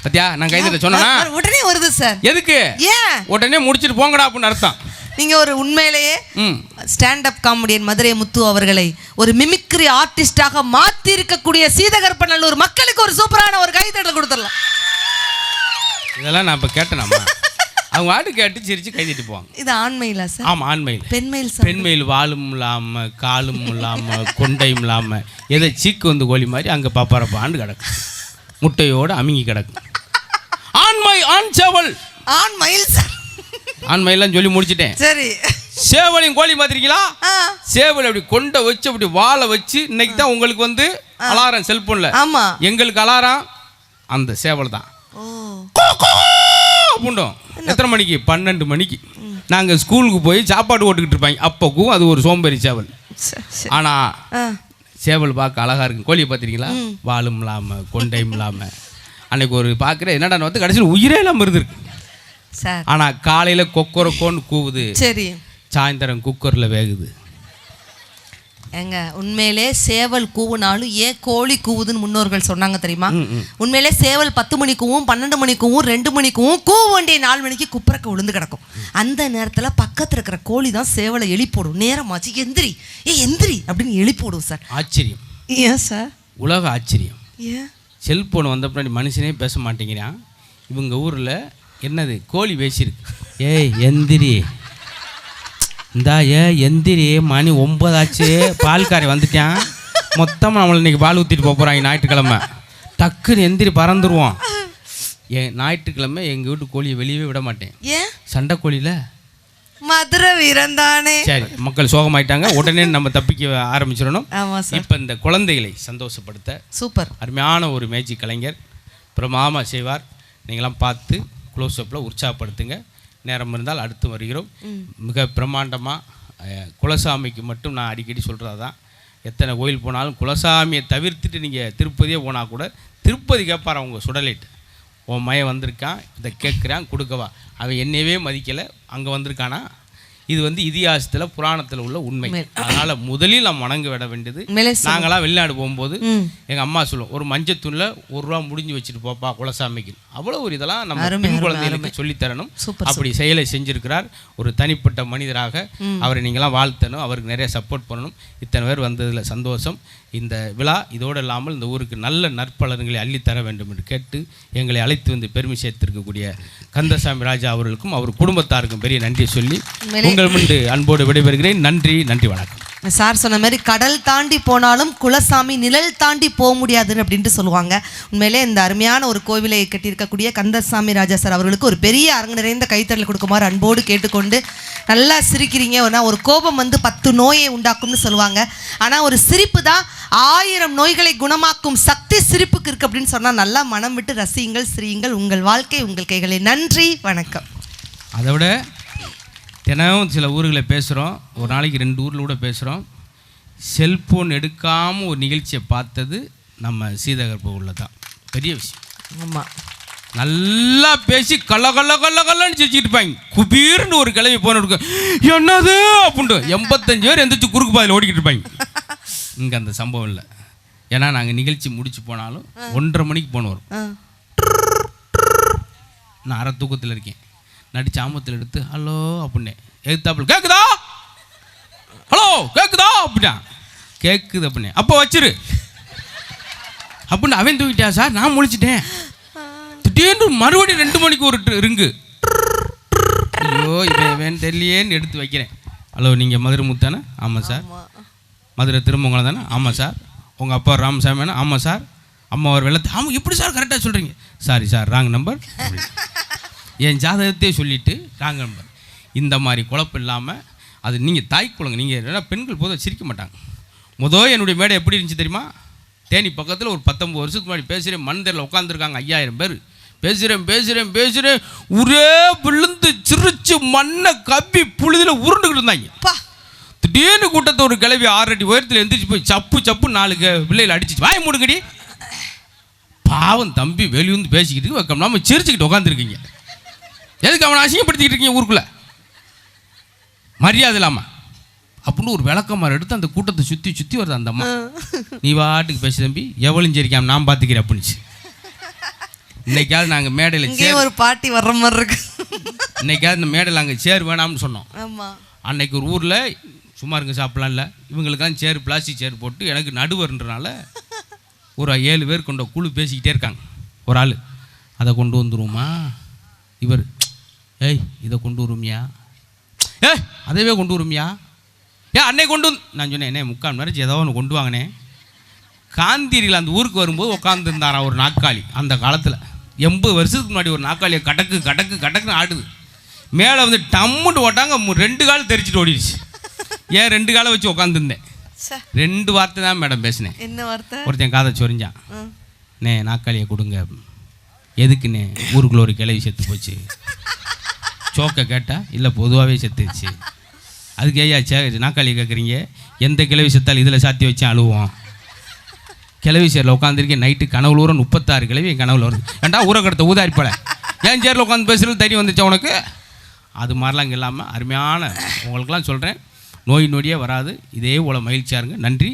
பத்தியா நான் கைதிட்ட சொன்னா உடனே வருது சார். எதுக்கு? உடனே முடிச்சுட்டு போங்கடா அப்படின்னு அர்த்தம். நீங்க ஒரு உண்மையிலேயே ம் ஸ்டாண்ட் அப் காமெடியன் மதுரை முத்து அவர்களை ஒரு மிமிக்ரி ஆர்டிஸ்டாக மாத்தி இருக்கக்கூடிய சீதகற்பநல்லூர் மக்களுக்கு ஒரு சூப்பரான ஒரு கைத்தட்டல் கொடுத்துடலாம். இதெல்லாம் நான் இப்போ கேட்டேனாம்மா, அவங்க ஆடு கேட்டு சிரிச்சு கைதிட்டு போவாங்க. இது ஆண்மையிலா சார்? ஆமாம், ஆண்மையில். பெண்மையில் சார்? பெண்மையில் வாலும் இல்லாமல் காலும் இல்லாமல் கொண்டையும் இல்லாமல் எதை சீக்கு வந்து கோழி மாதிரி அங்கே பாப்பாரப்பாண்டு கிடக்கு, முட்டையோடு அமுங்கி கிடக்கு. ஆண்மை, ஆண் சேவல். ஆண்மையில் சார்? ஆண்மையெல்லாம் சொல்லி முடிச்சிட்டேன். சரி. சேவலையும் கோழி பார்த்துருக்கீங்களா? சேவல் அப்படி கொண்டை வச்சு அப்படி வாழை வச்சு இன்னைக்கு தான் உங்களுக்கு வந்து அலாரம் செல்போன்ல. ஆமா, எங்களுக்கு அலாரம் அந்த சேவல் தான். பூண்டோம் எத்தனை மணிக்கு? 12 மணிக்கு. நாங்கள் ஸ்கூலுக்கு போய் சாப்பாடு ஓட்டுக்கிட்டு இருப்பாங்க. அப்போக்கும் அது ஒரு சோம்பேறி சேவல். ஆனால் சேவல் பார்க்க அழகா இருக்கு. கோழியை பார்த்துருக்கீங்களா? வாலும் இல்லாமல் கொண்டையும் இல்லாமல். அன்னைக்கு ஒரு பார்க்குற என்னடா வந்து கடைசியில் உயிரே இல்லாமல் இருந்திருக்கு. ஆனால் காலையில் கொக்கரக்கோன்னு கூவுது, சரி, சாயந்தரம் குக்கரில் வேகுது. ஏங்க உண்மையிலே சேவல் கூவுனாலும் ஏன் கோழி கூவுதுன்னு முன்னோர்கள் சொன்னாங்க தெரியுமா? உண்மையிலே சேவல் 10 மணிக்கும் 12 மணிக்கும் 2 மணிக்கும் கூவ வேண்டிய 4 மணிக்கு குப்புறக்க விழுந்து கிடக்கும். அந்த நேரத்தில் பக்கத்தில் இருக்கிற கோழி தான் சேவலை எழுப்பிவிடும். நேரமாச்சு, எந்திரி எந்திரி அப்படின்னு எழுப்பிவிடும் சார். ஆச்சரியம். ஏன் சார்? உலக ஆச்சரியம். ஏன்? செல்போன் வந்த பின்னாடி மனுஷனே பேச மாட்டேங்கிறான். இவங்க ஊரில் என்னது கோழி பேசியிருக்கு. ஏய் எந்திரி, இந்தா எந்திரி, மணி 9 ஆச்சு, பால்காரை வந்துட்டான், மொத்தமாக நம்மளை இன்றைக்கி பால் ஊற்றிட்டு போகிறாங்க. ஞாயிற்றுக்கிழமை டக்குன்னு எந்திரி பறந்துருவோம். ஞாயிற்றுக்கிழமை எங்கள் வீட்டு கோழியை வெளியவே விட மாட்டேன். ஏன்? சண்டை கோழியில் மதுரை வீரன் தானே. சரி, மக்கள் சோகமாயிட்டாங்க, உடனே நம்ம தப்பிக்க ஆரம்பிச்சிடணும். இப்போ இந்த குழந்தைகளை சந்தோஷப்படுத்த சூப்பர் அருமையான ஒரு மேஜிக் கலைஞர் பிரமாமா செய்வார். நீங்களாம் பார்த்து க்ளோஸ்அப்பில் உற்சாகப்படுத்துங்க. நேரம் இருந்தால் அடுத்து வருகிறோம். மிக பிரம்மாண்டமாக குலசாமிக்கு மட்டும் நான் அடிக்கடி சொல்கிறது தான், எத்தனை கோயில் போனாலும் குலசாமியை தவிர்த்துட்டு நீங்கள் திருப்பதியே போனால் கூட திருப்பதி கேட்பார் அவங்க சுடலைட்டு. உன் மையம் வந்திருக்கான், இதை கேட்குறான், கொடுக்கவா. அவன் என்னையவே மதிக்கலை, அங்கே வந்திருக்கானா. இது வந்து இதிகாசத்தில் புராணத்தில் உள்ள உண்மை. அதனால் முதலில் நம்ம வணங்க விட வேண்டியது. நாங்களாம் வெளிநாடு போகும்போது எங்கள் அம்மா சொல்லுவோம், ஒரு மஞ்சத்தூணில் ₹1 முடிஞ்சு வச்சுட்டு போப்பா குலசாமிக்கு. அவ்வளோ ஒரு இதெல்லாம் நம்ம பெண் குழந்தைகளுக்கு சொல்லித்தரணும். அப்படி செயலை செஞ்சுருக்கிறார். ஒரு தனிப்பட்ட மனிதராக அவரை நீங்களாம் வாழ்த்தணும், அவருக்கு நிறைய சப்போர்ட் பண்ணணும். இத்தனை பேர் வந்ததில் சந்தோஷம். இந்த விழா இதோடு இல்லாமல் இந்த ஊருக்கு நல்ல நற்பலன்களை அள்ளித்தர வேண்டும் என்று கேட்டு எங்களை அழைத்து வந்து பெருமை சேர்த்திருக்கக்கூடிய கந்தசாமி ராஜா அவர்களுக்கும் அவர் குடும்பத்தாருக்கும் பெரிய நன்றி சொல்லி உங்கள் முன்பு அன்போடு விடைபெறுகிறேன். நன்றி, நன்றி, வணக்கம். சார் சொன்ன மாதிரி கடல் தாண்டி போனாலும் குலசாமி நிழல் தாண்டி போக முடியாதுன்னு அப்படின்ட்டு சொல்லுவாங்க. உண்மையிலே இந்த அருமையான ஒரு கோவிலை கட்டியிருக்கக்கூடிய கந்தசாமி ராஜா சார் அவர்களுக்கு ஒரு பெரிய அரங்கு நிறைந்த கைத்தறல் கொடுக்குமாறு அன்போடு கேட்டுக்கொண்டு, நல்லா சிரிக்கிறீங்க. ஒரு கோபம் வந்து 10 நோயை உண்டாக்கும்னு சொல்லுவாங்க. ஆனால் ஒரு சிரிப்பு தான் 1000 நோய்களை குணமாக்கும் சக்தி சிரிப்புக்கு இருக்கு அப்படின்னு சொன்னால் நல்லா மனம் விட்டு ரசியுங்கள், சிரியுங்கள். உங்கள் வாழ்க்கை உங்கள் கைகளே. நன்றி, வணக்கம். அதை விட தினமும் சில ஊர்களில் பேசுகிறோம், ஒரு நாளைக்கு 2 ஊரில் கூட பேசுகிறோம். செல்ஃபோன் எடுக்காமல் ஒரு நிகழ்ச்சியை பார்த்தது நம்ம சீதகற்ப உள்ள தான் பெரிய விஷயம். ஆமாம், நல்லா பேசி கல்லன்னு சிரிச்சுக்கிட்டு இருப்பாங்க. குபீர்னு ஒரு கிளம்பி போன எடுக்க என்னது அப்படின்ட்டு 85 பேர் எந்திரிச்சு குறுக்கு பாதையில் ஓடிக்கிட்டு இருப்பாங்க. இங்கே அந்த சம்பவம் இல்லை. ஏன்னா நாங்கள் நிகழ்ச்சி முடிச்சு போனாலும் 1:30 மணிக்கு போன வரும். நான் அரை தூக்கத்தில் இருக்கேன், நடிச்சு ஆமத்தில் எடுத்து ஹலோ அப்படின்னே எதிர்த்தாப்புல கேட்குதா, ஹலோ கேட்குதா அப்படின்னா கேட்குது அப்படின்னே அப்போ வச்சிரு அப்படின்னு அவன் தூக்கிட்டா சார். நான் முழிச்சிட்டேன். திடீர்னு மறுபடியும் 2 மணிக்கு ஒரு ரிங்கு. ஐயோ இவன் தெரியலேன்னு எடுத்து வைக்கிறேன். ஹலோ நீங்கள் மதுரை முத்தானே? ஆமாம் சார். மதுரை திருமங்கலம் தானே? ஆமாம் சார். உங்கள் அப்பா ராமசாமி? ஆமாம் சார். அம்மா ஒரு வெள்ளத்தை? ஆமாம். எப்படி சார் கரெக்டாக சொல்கிறீங்க? Sorry sir, wrong number. என் ஜாதகத்தையே சொல்லிவிட்டு ராங் நம்பர். இந்த மாதிரி குழப்பம் இல்லாமல் அது நீங்கள் தாய் குழந்தை. நீங்கள் ஏன்னா பெண்கள் போதும் சிரிக்க மாட்டாங்க. என்னுடைய மேடை எப்படி இருந்துச்சு தெரியுமா? தேனி பக்கத்தில் ஒரு 19 வருஷத்துக்கு முன்னாடி பேசுகிறேன். மண்தரில் உட்காந்துருக்காங்க 5000 பேர். பேசுகிறேன் ஒரே விழுந்து சிரிச்சு மண்ணை கப்பி புழுதியில் உருண்டுக்கிட்டு இருந்தாங்க. திடீர்னு கூட்டத்தை ஒரு கிளவி 6 அடி உயரத்தில் எந்திரிச்சு போய் சப்பு 4 பிள்ளைகள் அடிச்சு வாய் மூடுங்கடி. பாவம் தம்பி வெளியூந்து பேசிக்கிட்டு வைக்கம் நம்ம சிரிச்சுக்கிட்டு உட்காந்துருக்கீங்க. எதுக்கு அவனை அசிங்கப்படுத்திக்கிட்டு இருக்கீங்க ஊருக்குள்ள? மரியாதை இல்லாமல் அப்படின்னு ஒரு விளக்கமாறு எடுத்து அந்த கூட்டத்தை சுற்றி வருது அந்த அம்மா. நீ வாட்டுக்கு பேசி தம்பி, எவ்வளோ சரிக்காம நான் பார்த்துக்கிறேன் அப்படின்னுச்சு. இன்னைக்காவது நாங்கள் மேடையில் ஒரு பாட்டி வர்ற மாதிரி இருக்கு. இன்னைக்காவது இந்த மேடையில் அங்கே சேர் வேணாம்னு சொன்னோம். ஆமா. அன்னைக்கு ஒரு ஊரில் சும்மா இருங்க சாப்பிட்லாம் இல்லை, இவங்களுக்கெல்லாம் சேர் பிளாஸ்டிக் சேர் போட்டு எனக்கு நடுவர்ன்றனால ஒரு 7 பேர் கொண்ட குழு பேசிக்கிட்டே இருக்காங்க. ஒரு ஆள் அதை கொண்டு வந்துருவோமா, இவர் ஏய் இதை கொண்டு வருமியா, அதவே கொண்டு வருமியா, அன்னை கொண்டு வந்து. நான் சொன்னேன் என்ன 3/4 மணி நேரம் ஏதோ ஒன்று கொண்டு வாங்கினேன். காந்திரியில் அந்த ஊருக்கு வரும்போது உட்காந்துருந்தாரா ஒரு நாற்காலி. அந்த காலத்தில் 80 வருஷத்துக்கு முன்னாடி ஒரு நாற்காலியை கடக்கு கடக்கு கடக்குன்னு ஆடுது. மேலே வந்து டம்முட்டு ஓட்டாங்க, 2 கால் தெரிச்சிட்டு ஓடிடுச்சு. ஏன் 2 காலை வச்சு உட்காந்துருந்தேன். 2 வார்த்தை தான் மேடம் பேசினேன். என்ன வார்த்தை? ஒருத்தன் காதை சொரிஞ்சான். நே நாற்காலியை கொடுங்க. எதுக்குண்ணே? ஊருக்குள்ள ஒரு கிளவி செத்து போச்சு. சோக்கை கேட்டால் இல்லை பொதுவாகவே செத்துச்சு. அதுக்கு ஐயா நாற்காலியை கேட்குறீங்க, எந்த கிளவி செத்தாலும் இதில் சாத்தி வச்சு அழுவோம். கிளவி சேரில் உட்காந்துருக்கேன், நைட்டு கனவுல ஊற 36 கிளவி என் கனவுல வருது. ஏன்டா ஊரை கடத்த ஊதாரிப்பல, ஏன் சேரில் உட்காந்து பேசுகிறது தைரியம் வந்துச்சா உனக்கு? அது மாதிரிலாம் இங்கே இல்லாமல் அருமையான உங்களுக்கெல்லாம் சொல்கிறேன், நோய் நொடியே வராது. இதே போல் மகிழ்ச்சியாக இருங்க. நன்றி.